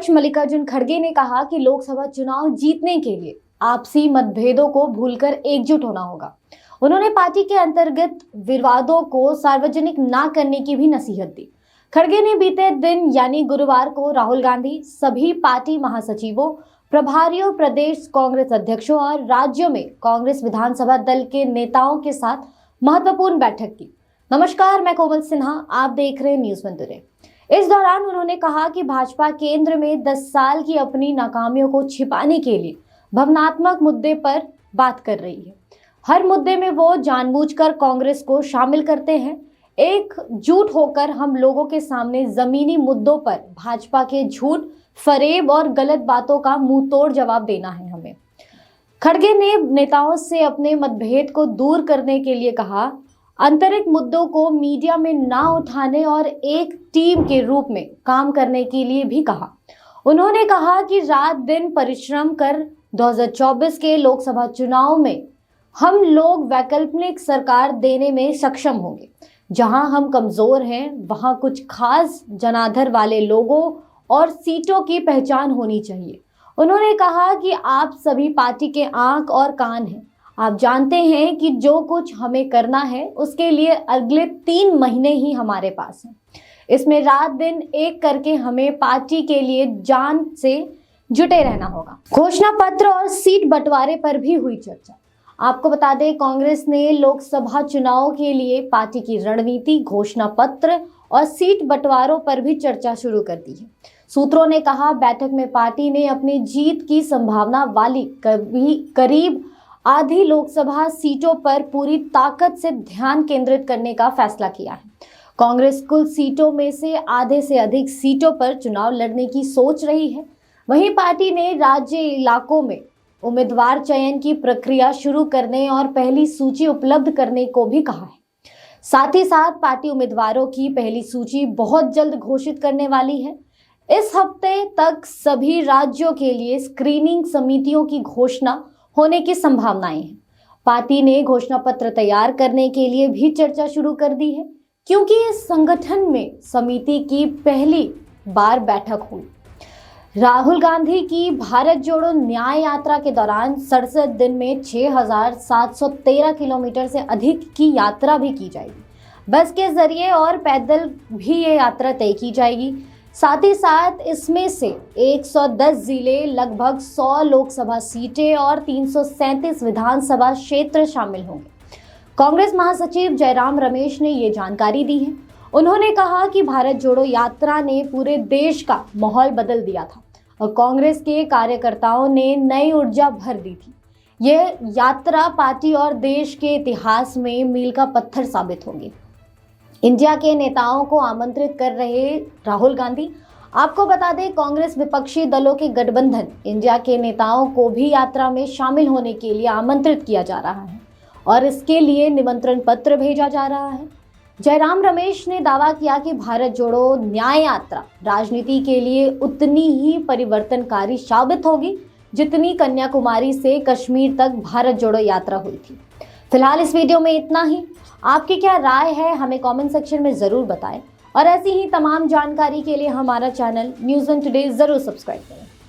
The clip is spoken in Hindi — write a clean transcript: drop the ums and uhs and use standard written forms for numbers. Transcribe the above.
अध्यक्ष मल्लिकार्जुन खड़गे ने कहा कि लोकसभा चुनाव जीतने के लिए आपसी मतभेदों को भूलकर एकजुट होना होगा। उन्होंने पार्टी के अंतर्गत विवादों को सार्वजनिक ना करने की भी नसीहत दी। खड़गे ने बीते दिन यानी गुरुवार को राहुल गांधी, सभी पार्टी महासचिवों, प्रभारियों, प्रदेश कांग्रेस अध्यक्षों और राज्यों में कांग्रेस विधानसभा दल के नेताओं के साथ महत्वपूर्ण बैठक की। नमस्कार, मैं कोमल सिन्हा, आप देख रहे हैं न्यूज़ वन टुडे। इस दौरान उन्होंने कहा कि भाजपा केंद्र में 10 साल की अपनी नाकामियों को छिपाने के लिए भावनात्मक मुद्दे पर बात कर रही है। हर मुद्दे में वो जानबूझकर कांग्रेस को शामिल करते हैं। एकजुट होकर हम लोगों के सामने जमीनी मुद्दों पर भाजपा के झूठ, फरेब और गलत बातों का मुंह तोड़ जवाब देना है हमें। खड़गे ने नेताओं से अपने मतभेद को दूर करने के लिए कहा, आंतरिक मुद्दों को मीडिया में ना उठाने और एक टीम के रूप में काम करने के लिए भी कहा। उन्होंने कहा कि रात दिन परिश्रम कर 2024 के लोकसभा चुनाव में हम लोग वैकल्पिक सरकार देने में सक्षम होंगे। जहां हम कमजोर हैं, वहां कुछ खास जनाधार वाले लोगों और सीटों की पहचान होनी चाहिए। उन्होंने कहा कि आप सभी पार्टी के आंख और कान हैं। आप जानते हैं कि जो कुछ हमें करना है उसके लिए अगले 3 महीने ही हमारे पास हैं। इसमें रात दिन एक करके हमें पार्टी के लिए जान से जुटे रहना होगा। घोषणा पत्र और सीट बंटवारे पर भी हुई चर्चा। आपको बता दें, कांग्रेस ने लोकसभा चुनाव के लिए पार्टी की रणनीति, घोषणा पत्र और सीट बंटवारों पर भी चर्चा शुरू कर दी है। सूत्रों ने कहा, बैठक में पार्टी ने अपनी जीत की संभावना वाली करीब आधी लोकसभा सीटों पर पूरी ताकत से ध्यान केंद्रित करने का फैसला किया है। कांग्रेस कुल सीटों में से आधे से अधिक सीटों पर चुनाव लड़ने की सोच रही है। वहीं पार्टी ने राज्य इलाकों में उम्मीदवार चयन की प्रक्रिया शुरू करने और पहली सूची उपलब्ध करने को भी कहा है। साथ ही साथ पार्टी उम्मीदवारों की पहली सूची बहुत जल्द घोषित करने वाली है। इस हफ्ते तक सभी राज्यों के लिए स्क्रीनिंग समितियों की घोषणा होने की संभावनाएं हैं। पार्टी ने घोषणा पत्र तैयार करने के लिए भी चर्चा शुरू कर दी है, क्योंकि इस संगठन में समिति की पहली बार बैठक हुई। राहुल गांधी की भारत जोड़ो न्याय यात्रा के दौरान 67 दिन में 6,713 किलोमीटर से अधिक की यात्रा भी की जाएगी। बस के जरिए और पैदल भी ये यात्रा तय की जाएगी। साथ ही साथ इसमें से 110 जिले, लगभग 100 लोकसभा सीटें और 337 विधानसभा क्षेत्र शामिल होंगे। कांग्रेस महासचिव जयराम रमेश ने ये जानकारी दी है। उन्होंने कहा कि भारत जोड़ो यात्रा ने पूरे देश का माहौल बदल दिया था और कांग्रेस के कार्यकर्ताओं ने नई ऊर्जा भर दी थी। यह यात्रा पार्टी और देश के इतिहास में मील का पत्थर साबित होगी। इंडिया के नेताओं को आमंत्रित कर रहे राहुल गांधी। आपको बता दें, कांग्रेस विपक्षी दलों के गठबंधन इंडिया के नेताओं को भी यात्रा में शामिल होने के लिए आमंत्रित किया जा रहा है और इसके लिए निमंत्रण पत्र भेजा जा रहा है। जयराम रमेश ने दावा किया कि भारत जोड़ो न्याय यात्रा राजनीति के लिए उतनी ही परिवर्तनकारी साबित होगी जितनी कन्याकुमारी से कश्मीर तक भारत जोड़ो यात्रा हुई थी। फिलहाल इस वीडियो में इतना ही। आपकी क्या राय है, हमें कमेंट सेक्शन में ज़रूर बताएं और ऐसी ही तमाम जानकारी के लिए हमारा चैनल न्यूज़ वन टुडे ज़रूर सब्सक्राइब करें।